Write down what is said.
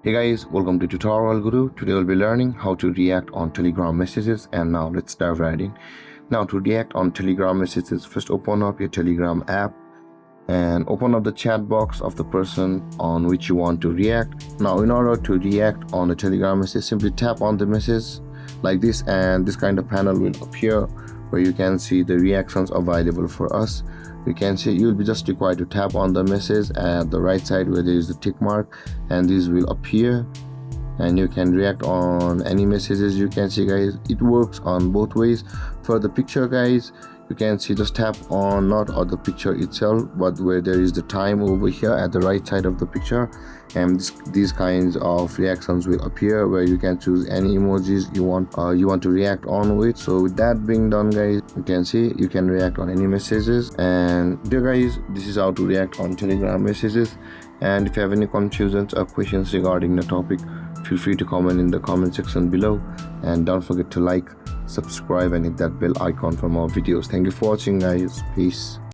Hey guys, welcome to Tutorial Guru. Today we'll be learning how to react on Telegram messages, and now let's dive right in. Now to react on Telegram messages, first open up your Telegram app and open up the chat box of the person on which you want to react. Now in order to react on the Telegram message, simply tap on the message like this and this kind of panel will appear where you can see the reactions available for us. You can see you'll be just required to tap on the message at the right side where there is the tick mark, and this will appear and you can react on any messages. You can see guys, it works on both ways. For the picture guys, you can see just tap on not on the picture itself but where there is the time over here at the right side of the picture, and these kinds of reactions will appear where you can choose any emojis you want to react on with. So with that being done guys, you can see you can react on any messages. And dear guys, this is how to react on Telegram messages. And if you have any confusions or questions regarding the topic, feel free to comment in the comment section below, and don't forget to like, subscribe and hit that bell icon for more videos. Thank you for watching guys. Peace.